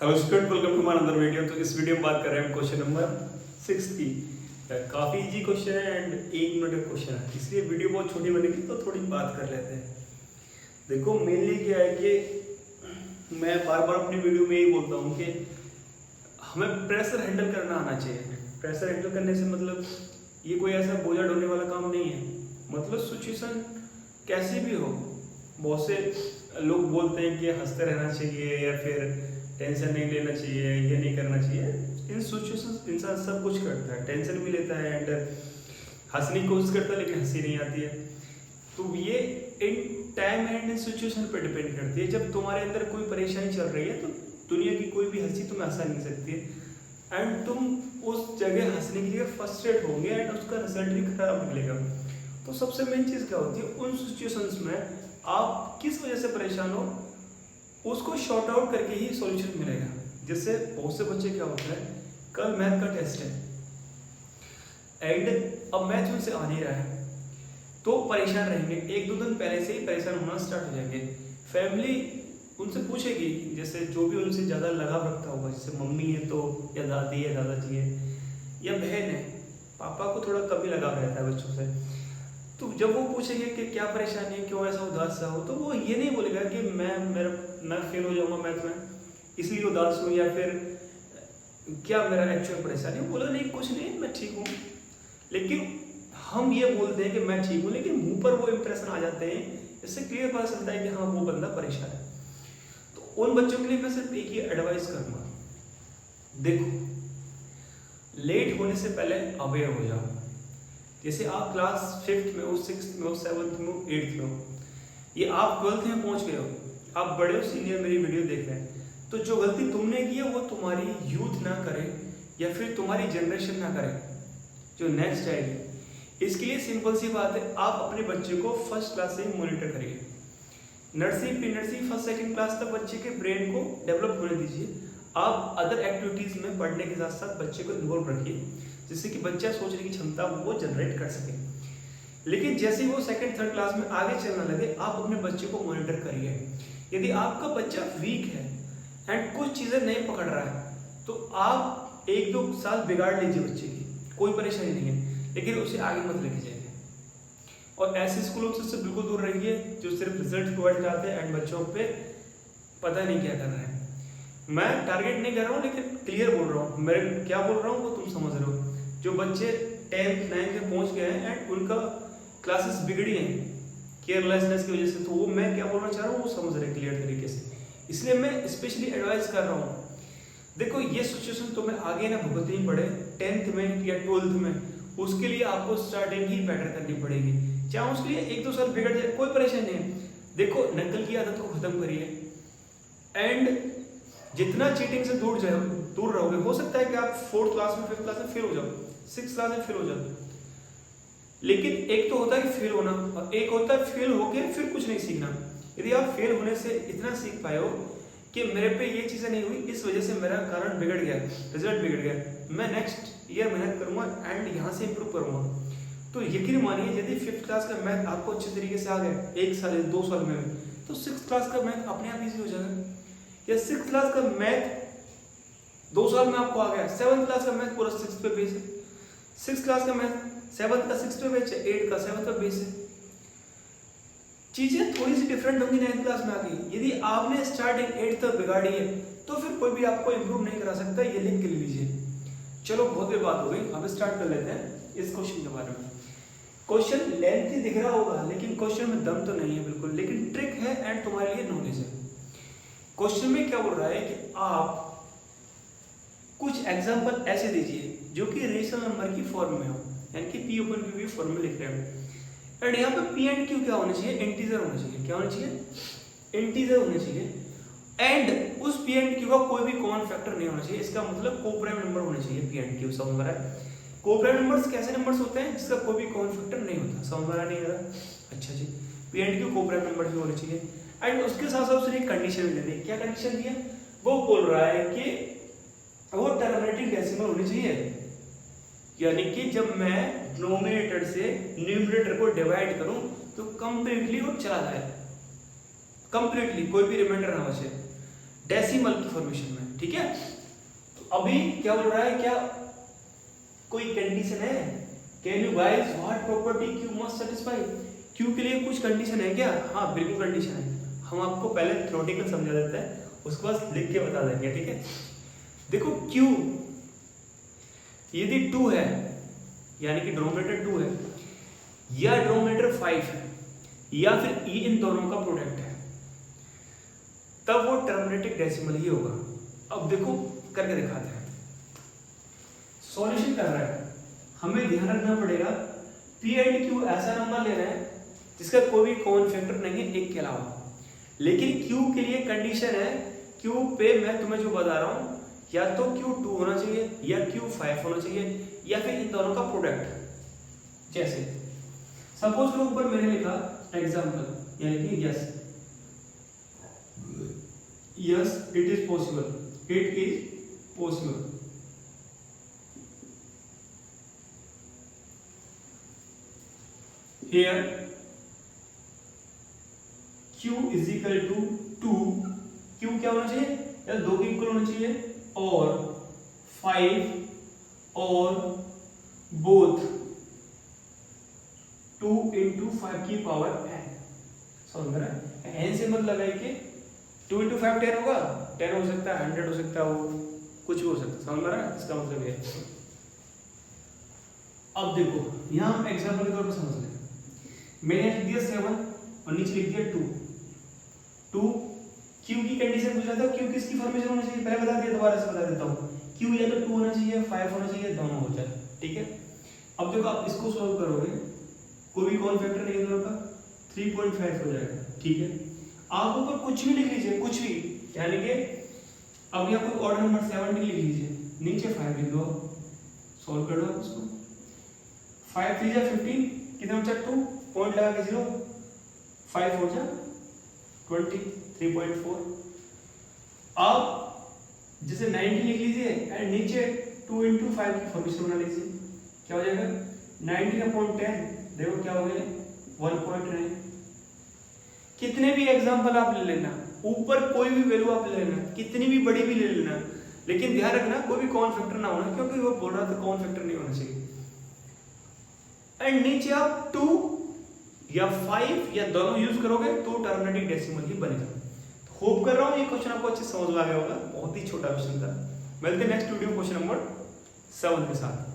Hello student, welcome to my another video. तो इस video में बात कर रहे हैं हम क्वेश्चन नंबर 6 की। काफ़ी इजी क्वेश्चन है एंड 1 मिनट का क्वेश्चन है, इसलिए वीडियो बहुत छोटी बनेगी तो थोड़ी बात कर लेते हैं। देखो मेनली क्या है कि मैं बार बार अपनी वीडियो में यही बोलता हूँ कि हमें प्रेशर हैंडल करना आना चाहिए। प्रेशर हैंडल करने से मतलब ये कोई ऐसा बोझा ढोने वाला काम नहीं है। मतलब सिचुएशन कैसी भी हो, बहुत से लोग बोलते हैं कि हंसते रहना चाहिए या फिर टेंशन नहीं लेना चाहिए, ये नहीं करना चाहिए। इन सिचुएशन इंसान सब कुछ करता है, टेंशन भी लेता है एंड हंसने की कोशिश करता है लेकिन हंसी नहीं आती है। तो ये in time and in situation पर डिपेंड करती है। जब तुम्हारे अंदर कोई परेशानी चल रही है तो दुनिया की कोई भी हंसी तुम्हें हंसा नहीं सकती है एंड तुम उस जगह हंसने के लिए फ्रस्ट्रेट होंगे एंड उसका रिजल्ट भी खराब निकलेगा। तो सबसे मेन चीज़ क्या होती है, उन सिचुएशंस में आप किस वजह से परेशान हो उसको शॉर्ट आउट करके ही सॉल्यूशन मिलेगा। जैसे बहुत से बच्चे क्या होता है, कल मैथ का टेस्ट है एंड अब मैथ उनसे आ नहीं रहा है तो परेशान रहेंगे। 1-2 दिन पहले से ही परेशान होना स्टार्ट हो जाएंगे। फैमिली उनसे पूछेगी, जैसे जो भी उनसे ज़्यादा लगाव रखता होगा, जैसे मम्मी है तो या दादी है, दादाजी है या बहन है, पापा को थोड़ा कम ही लगाव रहता है बच्चों से। तो जब वो पूछेंगे कि क्या परेशानी है, क्यों ऐसा उदास सा हो, तो वो ये नहीं बोलेगा कि मैं फेल हो जाऊंगा मैथ में इसलिए उदास हूँ या फिर क्या मेरा एक्चुअल परेशानी है। बोला नहीं कुछ नहीं, मैं ठीक हूँ। लेकिन हम ये बोलते हैं कि मैं ठीक हूँ, लेकिन मुंह पर वो इंप्रेशन आ जाते हैं, इससे क्लियर पता चलता है कि हाँ वो बंदा परेशान है। तो उन बच्चों के लिए मैं सिर्फ एक ही एडवाइस करूँगा, देखो लेट होने से पहले अवेयर हो जाओ। जैसे आप क्लास 5th में हो, 6th में हो, 7th में हो, 8th में हो, ये आप 12th में पहुंच गए हो, आप बड़े हो, सीनियर मेरी वीडियो देख रहे हैं, तो जो गलती तुमने की है वो तुम्हारी यूथ ना करे या फिर तुम्हारी जनरेशन ना करे, जो नेक्स्ट आएगी। इसके लिए सिंपल सी बात है, आप अपने बच्चे को फर्स्ट क्लास से ही मॉनिटर करिए। Nursery, pre nursery, first second class तक बच्चे के ब्रेन को डेवलप होने दीजिए। आप अदर एक्टिविटीज़ में पढ़ने के साथ साथ बच्चे को इन्वॉल्व रखिए, जिससे कि बच्चा सोचने की क्षमता वो जनरेट कर सके। लेकिन जैसे ही वो सेकंड थर्ड क्लास में आगे चलने लगे, आप अपने बच्चे को मॉनिटर करिए। यदि आपका बच्चा वीक है एंड कुछ चीज़ें नहीं पकड़ रहा है तो आप 1-2 साल बिगाड़ लीजिए बच्चे की, कोई परेशानी नहीं है, लेकिन उसे आगे मत लेके जाइए। और ऐसे स्कूलों से बिल्कुल दूर रहिए जो सिर्फ रिजल्ट प्रोवाइड कराते हैं एंड बच्चों पे पता नहीं क्या कर रहे हैं। मैं टारगेट नहीं कर रहा हूँ लेकिन क्लियर बोल रहा हूँ, मैं क्या बोल रहा हूँ वो तुम समझ रहे हो। जो बच्चे 10th 9th में पहुँच गए हैं एंड उनका क्लासेस बिगड़ी हैं केयरलेसनेस की वजह से, तो वो मैं क्या बोलना चाह रहा हूँ वो समझ रहे हैं क्लियर तरीके से। इसलिए मैं स्पेशली एडवाइस कर रहा हूँ, देखो ये सिचुएशन तुम्हें आगे ना भुगतनी पड़े 10th में या 12th में, उसके लिए आपको स्टार्टिंग ही बेटर करनी पड़ेगी। चाहे उसके लिए 1-2 साल बिगड़ जाए कोई परेशानी नहीं है। देखो नकल की आदत को खत्म करिए एंड जितना चीटिंग से दूर रहोगे, हो सकता है कि आप 4th क्लास में 5th क्लास में फेल हो जाओ, 6th क्लास में फेल हो जाओ, लेकिन एक तो होता है कि फेल होना और एक होता है फेल होके फिर कुछ नहीं सीखना। यदि आप फेल होने से इतना सीख पाए हो कि मेरे पे ये चीज़ें नहीं हुई, इस वजह से मेरा कारण बिगड़ गया, रिजल्ट बिगड़ गया, मैं नेक्स्ट ईयर मेहनत करूंगा एंड यहाँ से इंप्रूव करूंगा, तो यकीन मानिए यदि 5th क्लास का मैथ आपको अच्छे तरीके से आ गया 1 साल 2 साल में, तो 6th क्लास का मैथ अपने आप ईजी हो जाएगा। या 6th क्लास का मैथ 2 साल में आपको आ गया, 7th क्लास का मैथ पूरा 6th पे बेस है, 6th क्लास का मैथ 7th का 6th पे बेस है, 8th का 7th पे बेस है। चीजें थोड़ी सी डिफरेंट होंगी 9th क्लास में आगे। यदि आपने स्टार्टिंग 8th तक बिगाड़ी है तो फिर कोई भी आपको इंप्रूव नहीं करा सकता, ये लिख के ले लीजिए। चलो बहुत भी बात हो गई, अब स्टार्ट कर लेते हैं इस क्वेश्चन के बारे में। क्वेश्चन लेंथी दिख रहा होगा लेकिन क्वेश्चन में दम तो नहीं है बिल्कुल, लेकिन ट्रिक है एंड तुम्हारे लिए नॉलेज है। क्वेश्चन में क्या बोल रहा है कि आप कुछ एग्जांपल ऐसे दीजिए जो कि रेशनल नंबर की फॉर्म में हो, यानी कि पी ओपन क्यू की फॉर्म में लिख रहे हैं। एंड यहाँ पे पी एंड क्यू क्या होना चाहिए, इंटीजर होना चाहिए। क्या होना चाहिए, इंटीजर होना चाहिए। एंड उस पी एंड क्यू का कोई भी कॉमन फैक्टर नहीं होना चाहिए, इसका मतलब कोप्राइम नंबर होना चाहिए पी एंड क्यू। समझ में आ रहा है? कोप्राइम नंबर्स कैसे नंबर्स होते हैं जिसका कोई भी कॉमन फैक्टर नहीं होता, समझ में आ रहा? अच्छा जी, P and Q coprime number भी होने चाहिए। एंड उसके साथ साथ उसने एक कंडीशन भी दी। क्या कंडीशन दिया, वो बोल रहा है कि वो टर्मिनेटिंग डेसिमल होनी चाहिए, यानी कि जब मैं डिनोमिनेटर से न्यूमरेटर को डिवाइड करूं तो कंप्लीटली वो चला जाए, कंप्लीटली कोई भी रिमाइंडर ना बचे डेसिमल की फॉर्मेशन में। ठीक है। तो अभी क्या बोल रहा है, क्या कोई कंडीशन है? Can you guys what property Q must satisfy? Q के लिए कुछ कंडीशन है क्या? हाँ बिल्कुल कंडीशन है। हम आपको पहले थ्योरेटिकल समझा देते हैं, उसके बाद लिख के बता देंगे, ठीक है। देखो क्यू यदि 2 है, यानी कि डिनोमिनेटर 2 है या डिनोमिनेटर 5 है या फिर ई इन दोनों का प्रोडक्ट है, तब वो टर्मिनेटिंग डेसिमल ही होगा। अब देखो करके दिखाते हैं। सॉल्यूशन कर रहा है, हमें ध्यान रखना पड़ेगा पी एंड क्यू ऐसा नंबर ले रहे हैं जिसका कोई भी कॉमन फैक्टर नहीं है एक के अलावा, लेकिन क्यू के लिए कंडीशन है, क्यू पे मैं तुम्हें जो बता रहा हूं, या तो क्यू 2 होना चाहिए या क्यू 5 होना चाहिए या फिर इन दोनों का प्रोडक्ट। जैसे सपोज लो ऊपर मैंने लिखा एग्जांपल, यानी कि yes it is possible, it is possible. Here Q is equal to 2, Q क्या होना चाहिए, या 2 के इक्वल होना चाहिए, और 5 और बोथ 2 into 5 की पावर n। समझ रहा है? n से मतलब है कि 2 into 5 10 होगा, 10 हो सकता है, 100 हो सकता है, वो कुछ भी हो सकता है। समझ रहा है? इसका मतलब ये। अब देखो यहाँ हम एग्जाम्पल के तौर पर समझ लें। मैंने लिख दिया 7 और नीचे लिख दिया 2। क्यू की कंडीशन पूछ रहा था, क्यू किसकी फॉर्मेशन होना चाहिए, पहले बता दिया, दोबारा से बता देता हूँ। क्यू या तो 2 होना चाहिए, 5 होना चाहिए, दोनों हो जाए, ठीक है। अब देखो आप इसको सॉल्व करोगे, कोई भी कॉमन फैक्टर नहीं है दोनों का, 3.5 हो जाएगा, ठीक है। आप ऊपर कुछ भी लिख लीजिए, कुछ भी, यानी कि अब यहाँ कोई ऑर्डर नंबर 70 लिख लीजिए, नीचे 5 लिख दो, सॉल्व कर दो आप इसको। 5 3 जा 15, कितना बचा 2, पॉइंट लगा के 0, 5 हो जा 20, 3.4। अब जैसे 90 लिख लीजिए एंड नीचे 2 into 5 की फॉर्मेशन बना लीजिए, क्या हो जाएगा 19/10, देखो क्या हो गया 1.9। कितने भी एग्जांपल आप ले लेना, ऊपर कोई भी वैल्यू आप ले लेना, कितनी भी बड़ी भी ले लेना, लेकिन ध्यान रखना कोई भी कॉमन फैक्टर ना होना, क्योंकि वो बोल रहा था कॉमन फैक्टर नहीं होना चाहिए। एंड नीचे आप 2 या 5 या दोनों यूज करोगे तो टर्मिनेटिंग डेसिमल ही बनेगा। तो होप कर रहा हूं ये क्वेश्चन आपको अच्छे समझ में आ गया होगा, बहुत ही छोटा क्वेश्चन था। मिलते हैं नेक्स्ट वीडियो क्वेश्चन नंबर 7 के साथ।